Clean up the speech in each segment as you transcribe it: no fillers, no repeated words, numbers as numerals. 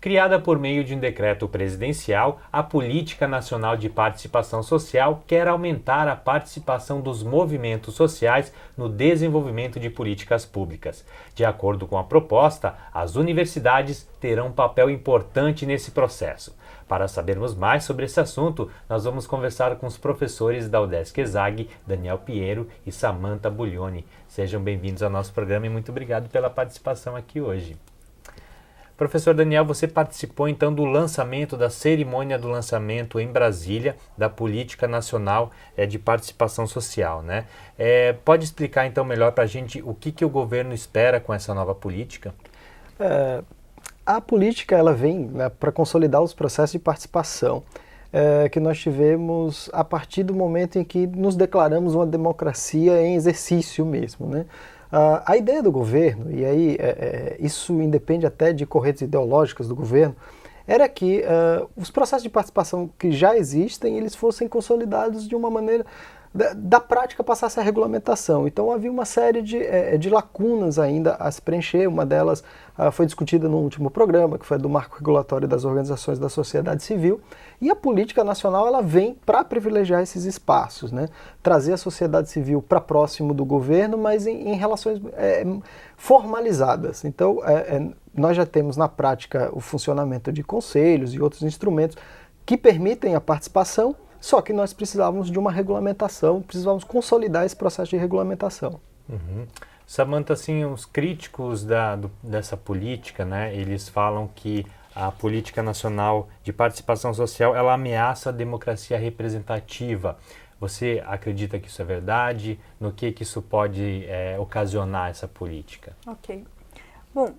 Criada por meio de um decreto presidencial, a Política Nacional de Participação Social quer aumentar a participação dos movimentos sociais no desenvolvimento de políticas públicas. De acordo com a proposta, as universidades terão um papel importante nesse processo. Para sabermos mais sobre esse assunto, nós vamos conversar com os professores da UDESC ESAG, Daniel Piero e Samantha Buglioni. Sejam bem-vindos ao nosso programa e muito obrigado pela participação aqui hoje. Professor Daniel, você participou então do lançamento, da cerimônia do lançamento em Brasília, da Política Nacional de Participação Social, né? Pode explicar então melhor para a gente o que o governo espera com essa nova política? A política ela vem, né, para consolidar os processos de participação que nós tivemos a partir do momento em que nos declaramos uma democracia em exercício mesmo, né? A ideia do governo, e aí isso independe até de correntes ideológicas do governo, era que os processos de participação que já existem, eles fossem consolidados de uma maneira, da prática passasse a regulamentação. Então havia uma série de lacunas ainda a se preencher, uma delas foi discutida no último programa, que foi do marco regulatório das organizações da sociedade civil, e a política nacional ela vem para privilegiar esses espaços, né? Trazer a sociedade civil para próximo do governo, mas em relações formalizadas. Então nós já temos na prática o funcionamento de conselhos e outros instrumentos que permitem a participação, só que nós precisávamos de uma regulamentação, precisávamos consolidar esse processo de regulamentação. Uhum. Samantha, assim, os críticos dessa política, né, eles falam que a Política Nacional de Participação Social, ela ameaça a democracia representativa. Você acredita que isso é verdade? No que isso pode ocasionar essa política? Ok. Bom,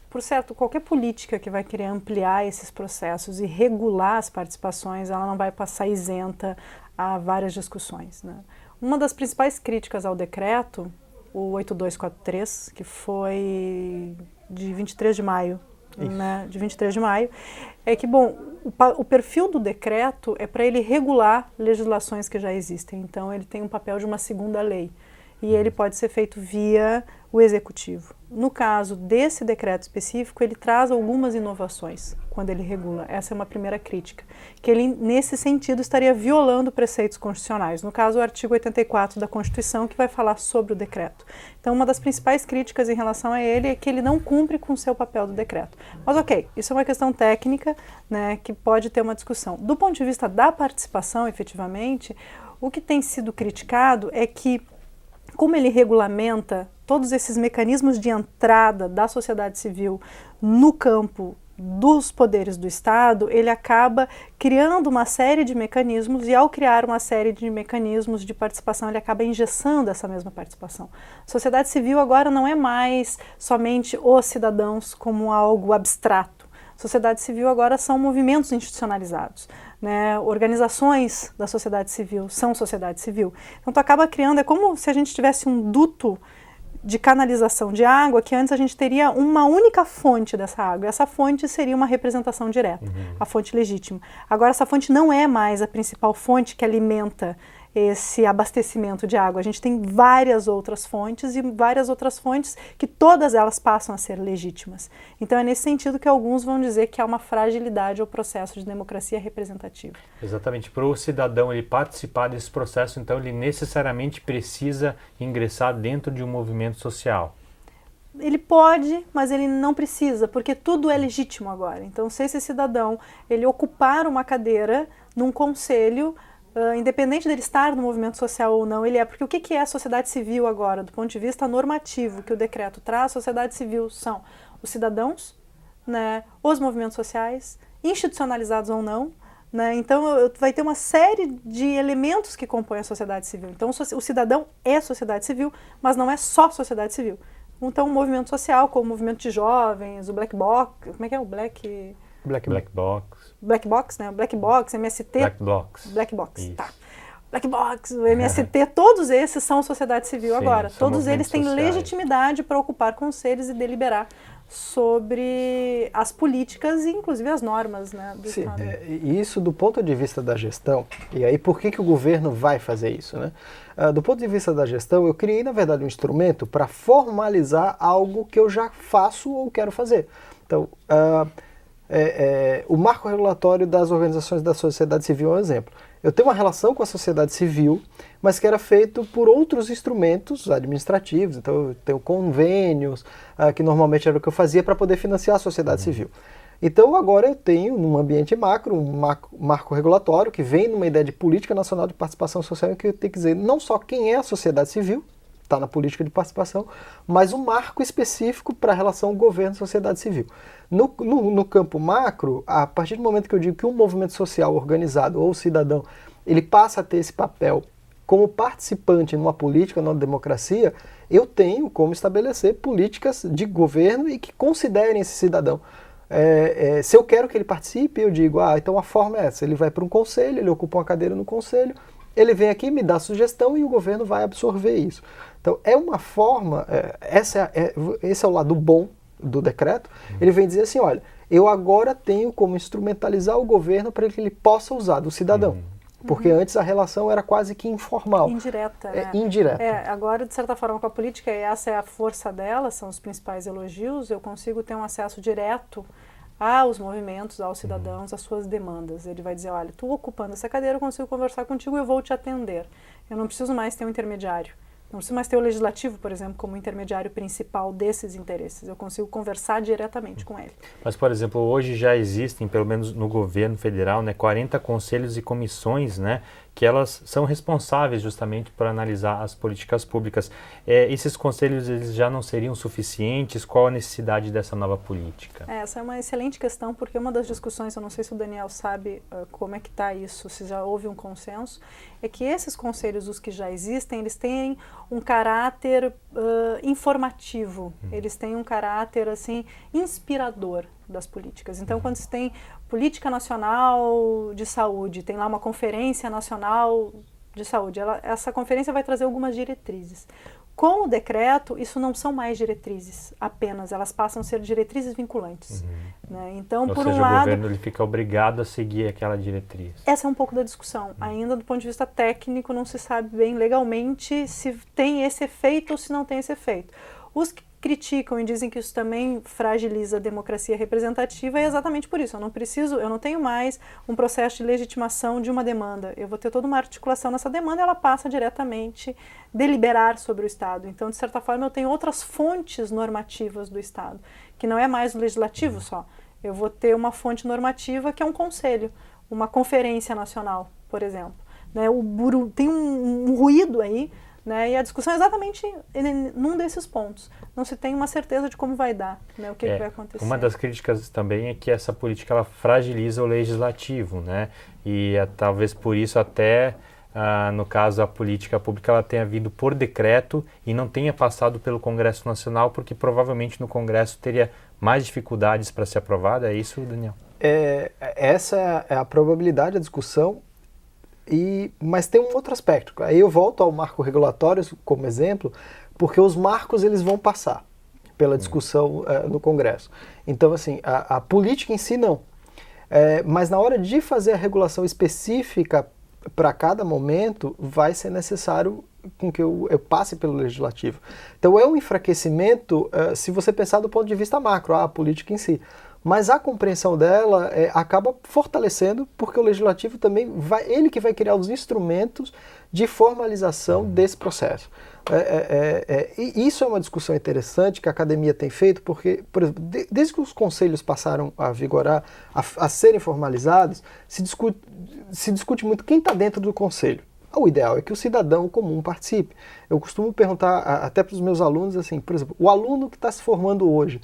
por certo, qualquer política que vai querer ampliar esses processos e regular as participações, ela não vai passar isenta a várias discussões, né? Uma das principais críticas ao decreto, o 8243, que foi de 23 de maio, né, de 23 de maio, é que, bom, o perfil do decreto é para ele regular legislações que já existem. Então, ele tem um papel de uma segunda lei. E ele pode ser feito via o executivo. No caso desse decreto específico, ele traz algumas inovações quando ele regula. Essa é uma primeira crítica, que ele, nesse sentido, estaria violando preceitos constitucionais. No caso, o artigo 84 da Constituição, que vai falar sobre o decreto. Então, uma das principais críticas em relação a ele é que ele não cumpre com o seu papel do decreto. Mas, ok, isso é uma questão técnica, né, que pode ter uma discussão. Do ponto de vista da participação, efetivamente, o que tem sido criticado é que, como ele regulamenta todos esses mecanismos de entrada da sociedade civil no campo dos poderes do Estado, ele acaba criando uma série de mecanismos e, ao criar uma série de mecanismos de participação, ele acaba engessando essa mesma participação. A sociedade civil agora não é mais somente os cidadãos como algo abstrato. A sociedade civil agora são movimentos institucionalizados, né? Organizações da sociedade civil são sociedade civil. Então, tu acaba criando, é como se a gente tivesse um duto de canalização de água, que antes a gente teria uma única fonte dessa água. Essa fonte seria uma representação direta, a fonte legítima. Agora, essa fonte não é mais a principal fonte que alimenta esse abastecimento de água. A gente tem várias outras fontes e várias outras fontes que todas elas passam a ser legítimas. Então é nesse sentido que alguns vão dizer que há uma fragilidade ao processo de democracia representativa. Exatamente. Para o cidadão ele participar desse processo, então ele necessariamente precisa ingressar dentro de um movimento social. Ele pode, mas ele não precisa, porque tudo é legítimo agora. Então, se esse cidadão ele ocupar uma cadeira num conselho, independente dele estar no movimento social ou não, ele é. Porque o que é a sociedade civil agora, do ponto de vista normativo que o decreto traz? A sociedade civil são os cidadãos, né, os movimentos sociais, institucionalizados ou não, né? Então vai ter uma série de elementos que compõem a sociedade civil. Então o cidadão é sociedade civil, mas não é só sociedade civil. Então o movimento social, como o movimento de jovens, o Black Box, como é que é o Black Box. Black Box, né? Black Box, MST. Black Box. Isso. Tá. Black Box, o MST, todos esses são sociedade civil. Sim, agora. Todos eles têm sociais. Legitimidade para ocupar conselhos e deliberar sobre as políticas e inclusive as normas, né, do Estado. E isso do ponto de vista da gestão, e aí por que o governo vai fazer isso, né? Do ponto de vista da gestão, eu criei, na verdade, um instrumento para formalizar algo que eu já faço ou quero fazer. Então, O marco regulatório das organizações da sociedade civil é um exemplo. Eu tenho uma relação com a sociedade civil, mas que era feito por outros instrumentos administrativos. Então, eu tenho convênios, que normalmente era o que eu fazia para poder financiar a sociedade civil. Então, agora eu tenho, num ambiente macro, um marco regulatório que vem numa ideia de política nacional de participação social, em que eu tenho que dizer não só quem é a sociedade civil, está na política de participação, mas um marco específico para a relação governo-sociedade civil. No campo macro, a partir do momento que eu digo que um movimento social organizado ou cidadão, ele passa a ter esse papel como participante numa política, numa democracia, eu tenho como estabelecer políticas de governo e que considerem esse cidadão. Se eu quero que ele participe, eu digo, então a forma é essa, ele vai para um conselho, ele ocupa uma cadeira no conselho, ele vem aqui, me dá sugestão e o governo vai absorver isso. Então, é uma forma, esse é o lado bom do decreto, ele vem dizer assim, olha, eu agora tenho como instrumentalizar o governo para que ele possa usar do cidadão. Porque antes a relação era quase que informal. Indireta, né? Indireta. Agora, de certa forma, com a política, e essa é a força dela, são os principais elogios, eu consigo ter um acesso direto aos movimentos, aos cidadãos, às suas demandas. Ele vai dizer, olha, tu ocupando essa cadeira, eu consigo conversar contigo e eu vou te atender. Eu não preciso mais ter um intermediário. Não preciso mais ter o legislativo, por exemplo, como intermediário principal desses interesses. Eu consigo conversar diretamente com ele. Mas, por exemplo, hoje já existem, pelo menos no governo federal, 40 conselhos e comissões, que elas são responsáveis justamente por analisar as políticas públicas. Esses conselhos eles já não seriam suficientes? Qual a necessidade dessa nova política? Essa é uma excelente questão, porque uma das discussões, eu não sei se o Daniel sabe como é que está isso, se já houve um consenso, é que esses conselhos, os que já existem, eles têm um caráter informativo, eles têm um caráter assim inspirador das políticas. Então, quando se tem política nacional de saúde, tem lá uma conferência nacional de saúde, essa conferência vai trazer algumas diretrizes. Com o decreto, isso não são mais diretrizes apenas, elas passam a ser diretrizes vinculantes. Então, Ou por seja, um lado, o governo ele fica obrigado a seguir aquela diretriz. Essa é um pouco da discussão. Ainda do ponto de vista técnico, não se sabe bem legalmente se tem esse efeito ou se não tem esse efeito. Os que criticam e dizem que isso também fragiliza a democracia representativa é exatamente por isso. Eu não tenho mais um processo de legitimação de uma demanda. Eu vou ter toda uma articulação nessa demanda e ela passa diretamente a deliberar sobre o Estado. Então, de certa forma, eu tenho outras fontes normativas do Estado, que não é mais o legislativo só. Eu vou ter uma fonte normativa que é um conselho, uma conferência nacional, por exemplo. Tem um ruído aí, e a discussão é exatamente num desses pontos. Não se tem uma certeza de como vai dar, o que vai acontecer. Uma das críticas também é que essa política ela fragiliza o legislativo, e talvez por isso até, no caso, a política pública ela tenha vindo por decreto e não tenha passado pelo Congresso Nacional, porque provavelmente no Congresso teria mais dificuldades para ser aprovada. É isso, Daniel? Essa é a probabilidade da discussão. Mas tem um outro aspecto. Aí eu volto ao marco regulatório como exemplo, porque os marcos eles vão passar pela discussão no Congresso. Então, assim, a política em si não. Mas na hora de fazer a regulação específica para cada momento, vai ser necessário com que eu passe pelo legislativo. Então é um enfraquecimento, se você pensar do ponto de vista macro, a política em si. Mas a compreensão dela acaba fortalecendo, porque o legislativo também ele que vai criar os instrumentos de formalização desse processo. E isso é uma discussão interessante que a academia tem feito, porque, por exemplo, desde que os conselhos passaram a vigorar, a serem formalizados, se discute muito quem está dentro do conselho. O ideal é que o cidadão comum participe. Eu costumo perguntar até para os meus alunos, assim, por exemplo, o aluno que está se formando hoje,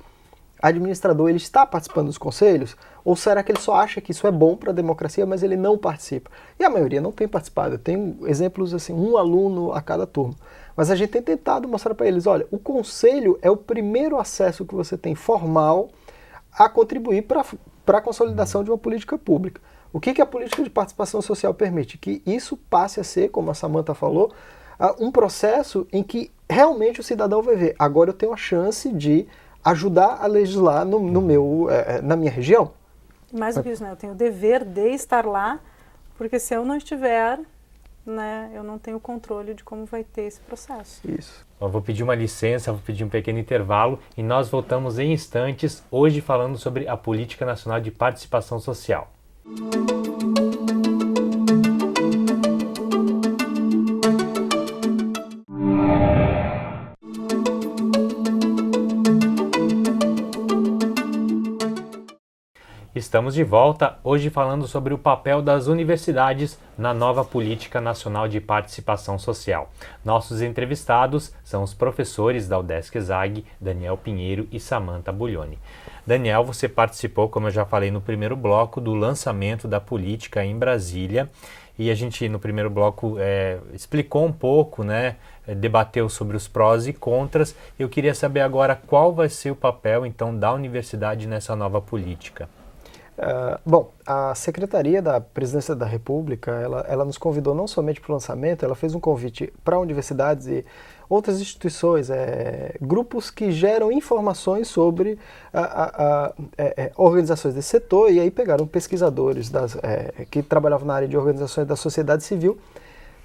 administrador, ele está participando dos conselhos? Ou será que ele só acha que isso é bom para a democracia, mas ele não participa? E a maioria não tem participado. Eu tenho exemplos assim, um aluno a cada turma. Mas a gente tem tentado mostrar para eles, olha, o conselho é o primeiro acesso que você tem formal a contribuir para a consolidação de uma política pública. O que a política de participação social permite? Que isso passe a ser, como a Samantha falou, um processo em que realmente o cidadão vai ver, agora eu tenho a chance de ajudar a legislar na minha região. Mais do que isso, eu tenho o dever de estar lá, porque se eu não estiver, né, eu não tenho controle de como vai ter esse processo. Isso. Eu vou pedir uma licença, vou pedir um pequeno intervalo e nós voltamos em instantes, hoje falando sobre a Política Nacional de Participação Social. Estamos de volta, hoje falando sobre o papel das universidades na nova Política Nacional de Participação Social. Nossos entrevistados são os professores da UDESC-ESAG, Daniel Pinheiro e Samantha Buglioni. Daniel, você participou, como eu já falei no primeiro bloco, do lançamento da política em Brasília. E a gente, no primeiro bloco, explicou um pouco, né, debateu sobre os prós e contras. Eu queria saber agora qual vai ser o papel, então, da universidade nessa nova política. Bom, a Secretaria da Presidência da República, ela nos convidou não somente para o lançamento, ela fez um convite para universidades e outras instituições, grupos que geram informações sobre organizações desse setor, e aí pegaram pesquisadores que trabalhavam na área de organizações da sociedade civil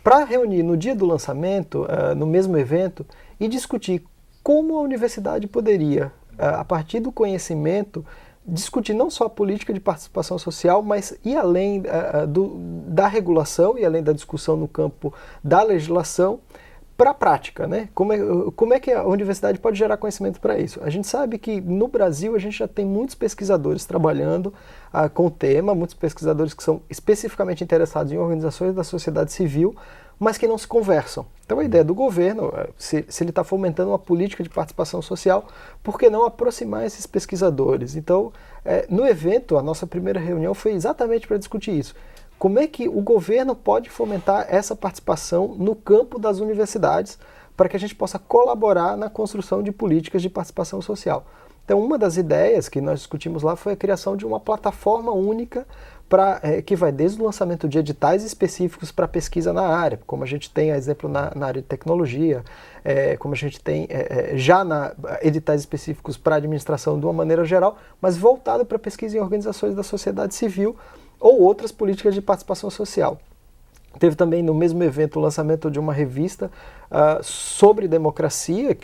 para reunir no dia do lançamento, no mesmo evento, e discutir como a universidade poderia, a partir do conhecimento, discutir não só a política de participação social, mas ir além da regulação e além da discussão no campo da legislação para a prática, né? Como é que a universidade pode gerar conhecimento para isso? A gente sabe que no Brasil a gente já tem muitos pesquisadores trabalhando com o tema, muitos pesquisadores que são especificamente interessados em organizações da sociedade civil, mas que não se conversam. Então a ideia do governo, se ele está fomentando uma política de participação social, por que não aproximar esses pesquisadores? Então, no evento, a nossa primeira reunião foi exatamente para discutir isso. Como é que o governo pode fomentar essa participação no campo das universidades para que a gente possa colaborar na construção de políticas de participação social? Então, uma das ideias que nós discutimos lá foi a criação de uma plataforma única que vai desde o lançamento de editais específicos para pesquisa na área, como a gente tem, exemplo, na área de tecnologia, como a gente tem editais específicos para administração de uma maneira geral, mas voltado para pesquisa em organizações da sociedade civil ou outras políticas de participação social. Teve também no mesmo evento o lançamento de uma revista sobre democracia,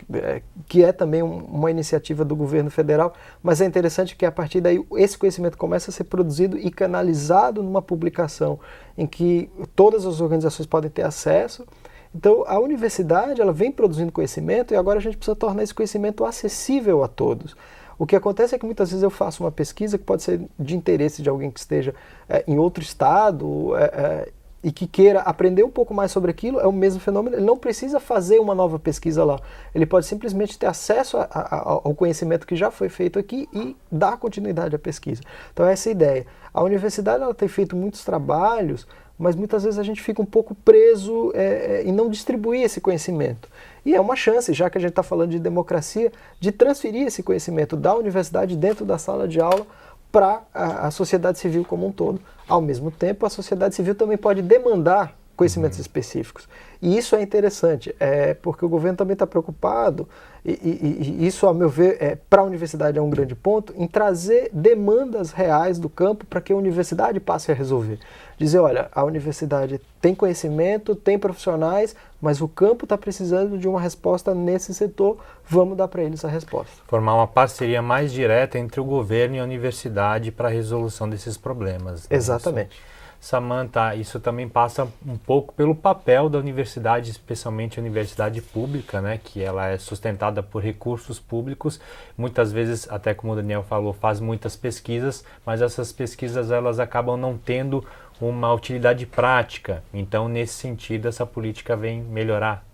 que é também uma iniciativa do governo federal, mas é interessante que a partir daí esse conhecimento começa a ser produzido e canalizado numa publicação em que todas as organizações podem ter acesso. Então a universidade ela vem produzindo conhecimento e agora a gente precisa tornar esse conhecimento acessível a todos. O que acontece é que muitas vezes eu faço uma pesquisa que pode ser de interesse de alguém que esteja em outro estado, e que queira aprender um pouco mais sobre aquilo, é o mesmo fenômeno, ele não precisa fazer uma nova pesquisa lá. Ele pode simplesmente ter acesso ao conhecimento que já foi feito aqui e dar continuidade à pesquisa. Então essa é a ideia. A universidade ela tem feito muitos trabalhos, mas muitas vezes a gente fica um pouco preso em não distribuir esse conhecimento. E é uma chance, já que a gente está falando de democracia, de transferir esse conhecimento da universidade dentro da sala de aula para a sociedade civil como um todo. Ao mesmo tempo, a sociedade civil também pode demandar conhecimentos específicos. E isso é interessante, porque o governo também está preocupado, e isso, a meu ver, para a universidade é um grande ponto, em trazer demandas reais do campo para que a universidade passe a resolver. Dizer, olha, a universidade tem conhecimento, tem profissionais, mas o campo está precisando de uma resposta nesse setor, vamos dar para eles a resposta. Formar uma parceria mais direta entre o governo e a universidade para a resolução desses problemas. Né? Exatamente. Samantha, isso também passa um pouco pelo papel da universidade, especialmente a universidade pública, né, que ela é sustentada por recursos públicos, muitas vezes, até como o Daniel falou, faz muitas pesquisas, mas essas pesquisas elas acabam não tendo uma utilidade prática, então nesse sentido essa política vem melhorar.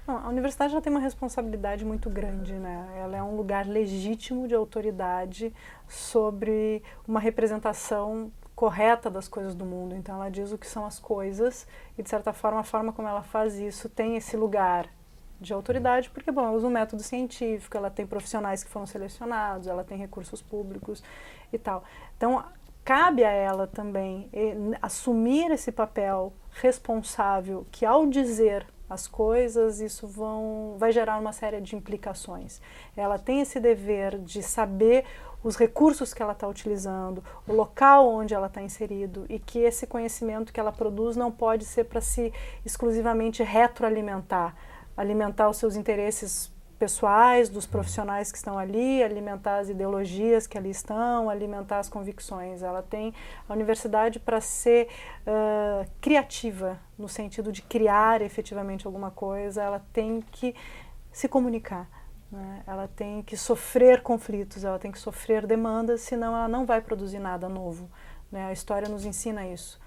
Não, a universidade já tem uma responsabilidade muito grande, né? Ela é um lugar legítimo de autoridade sobre uma representação correta das coisas do mundo. Então ela diz o que são as coisas e, de certa forma, a forma como ela faz isso tem esse lugar de autoridade, porque, bom, ela usa um método científico, ela tem profissionais que foram selecionados, ela tem recursos públicos e tal. Então, cabe a ela também assumir esse papel responsável que, ao dizer as coisas, isso vai gerar uma série de implicações. Ela tem esse dever de saber os recursos que ela está utilizando, o local onde ela está inserido, e que esse conhecimento que ela produz não pode ser para se exclusivamente retroalimentar, alimentar os seus interesses pessoais, dos profissionais que estão ali, alimentar as ideologias que ali estão, alimentar as convicções. Ela tem a universidade para ser criativa, no sentido de criar efetivamente alguma coisa, ela tem que se comunicar, né? Ela tem que sofrer conflitos, ela tem que sofrer demandas, senão ela não vai produzir nada novo, né? A história nos ensina isso.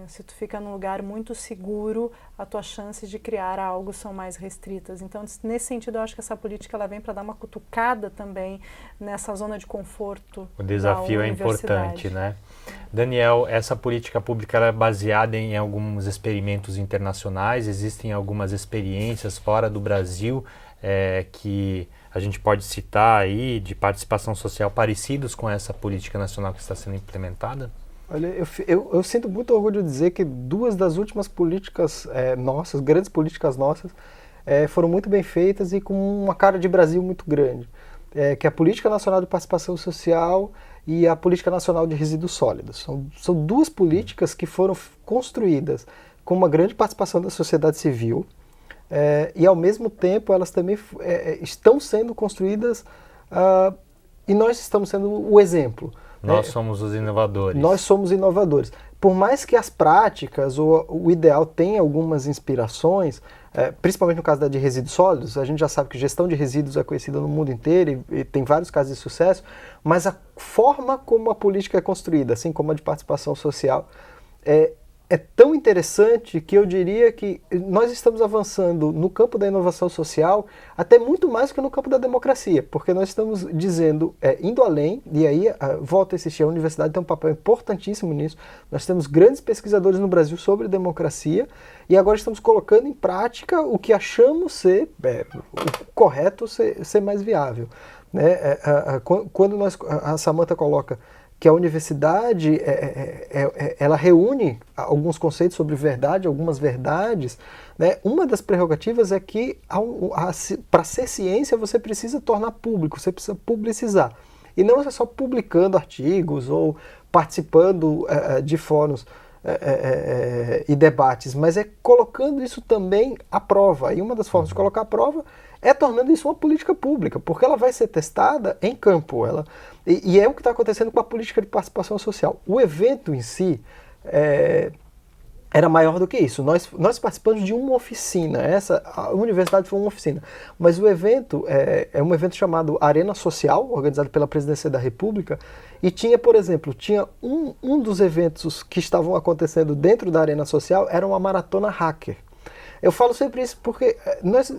Se tu fica num lugar muito seguro, as tuas chances de criar algo são mais restritas. Então, nesse sentido, eu acho que essa política ela vem para dar uma cutucada também nessa zona de conforto. O desafio é importante, né? Daniel, essa política pública ela é baseada em alguns experimentos internacionais, existem algumas experiências fora do Brasil que a gente pode citar aí de participação social parecidos com essa política nacional que está sendo implementada? Olha, eu sinto muito orgulho de dizer que duas das últimas políticas nossas, grandes políticas nossas, foram muito bem feitas e com uma cara de Brasil muito grande, que é a Política Nacional de Participação Social e a Política Nacional de Resíduos Sólidos. São duas políticas que foram construídas com uma grande participação da sociedade civil e, ao mesmo tempo, elas também estão sendo construídas e nós estamos sendo o exemplo. Nós somos os inovadores. Nós somos inovadores. Por mais que as práticas, o ideal tenha algumas inspirações, principalmente no caso da de resíduos sólidos, a gente já sabe que gestão de resíduos é conhecida no mundo inteiro e tem vários casos de sucesso, mas a forma como a política é construída, assim como a de participação social, é tão interessante que eu diria que nós estamos avançando no campo da inovação social até muito mais que no campo da democracia, porque nós estamos dizendo, indo além, e aí volto a insistir, a universidade tem um papel importantíssimo nisso. Nós temos grandes pesquisadores no Brasil sobre democracia e agora estamos colocando em prática o que achamos ser o correto, ser mais viável, né? Quando a Samantha coloca que a universidade ela reúne alguns conceitos sobre verdade, algumas verdades, né? Uma das prerrogativas é que para ser ciência você precisa tornar público, você precisa publicizar. E não é só publicando artigos ou participando de fóruns e debates, mas é colocando isso também à prova. E uma das formas de colocar à prova é tornando isso uma política pública, porque ela vai ser testada em campo. E é o que está acontecendo com a política de participação social. O evento em si era maior do que isso. Nós participamos de uma oficina. A universidade foi uma oficina. Mas o evento é um evento chamado Arena Social, organizado pela Presidência da República. E tinha, por exemplo, um dos eventos que estavam acontecendo dentro da Arena Social era uma maratona hacker. Eu falo sempre isso porque nós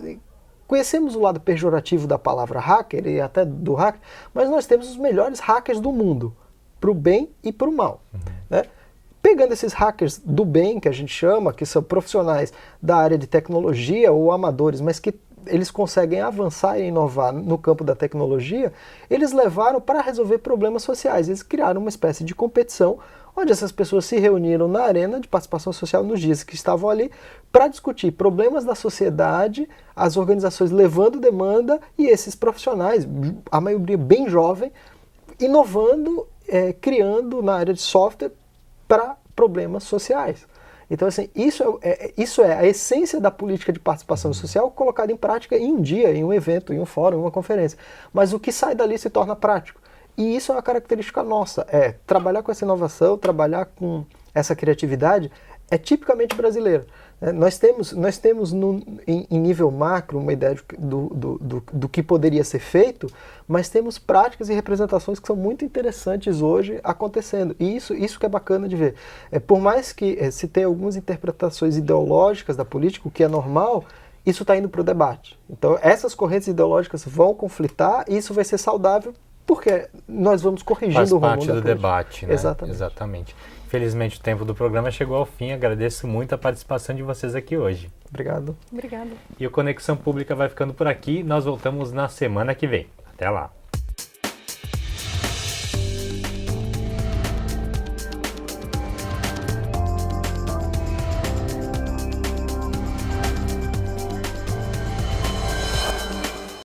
conhecemos o lado pejorativo da palavra hacker e até do hacker, mas nós temos os melhores hackers do mundo, para o bem e para o mal. Né? Pegando esses hackers do bem, que a gente chama, que são profissionais da área de tecnologia ou amadores, mas que eles conseguem avançar e inovar no campo da tecnologia, eles levaram para resolver problemas sociais. Eles criaram uma espécie de competição onde essas pessoas se reuniram na arena de participação social nos dias que estavam ali para discutir problemas da sociedade, as organizações levando demanda e esses profissionais, a maioria bem jovem, inovando, criando na área de software para problemas sociais. Então, assim, isso é a essência da política de participação social colocada em prática em um dia, em um evento, em um fórum, em uma conferência. Mas o que sai dali se torna prático. E isso é uma característica nossa. Trabalhar com essa inovação, trabalhar com essa criatividade é tipicamente brasileiro. Nós temos em nível macro uma ideia do que poderia ser feito, mas temos práticas e representações que são muito interessantes hoje acontecendo. E isso que é bacana de ver. Por mais que se tenha algumas interpretações ideológicas da política, o que é normal, isso está indo para o debate. Então essas correntes ideológicas vão conflitar e isso vai ser saudável porque nós vamos corrigindo o rumo da política. Faz parte do debate, né? Exatamente. Infelizmente, o tempo do programa chegou ao fim. Agradeço muito a participação de vocês aqui hoje. Obrigado. Obrigada. E o Conexão Pública vai ficando por aqui. Nós voltamos na semana que vem. Até lá.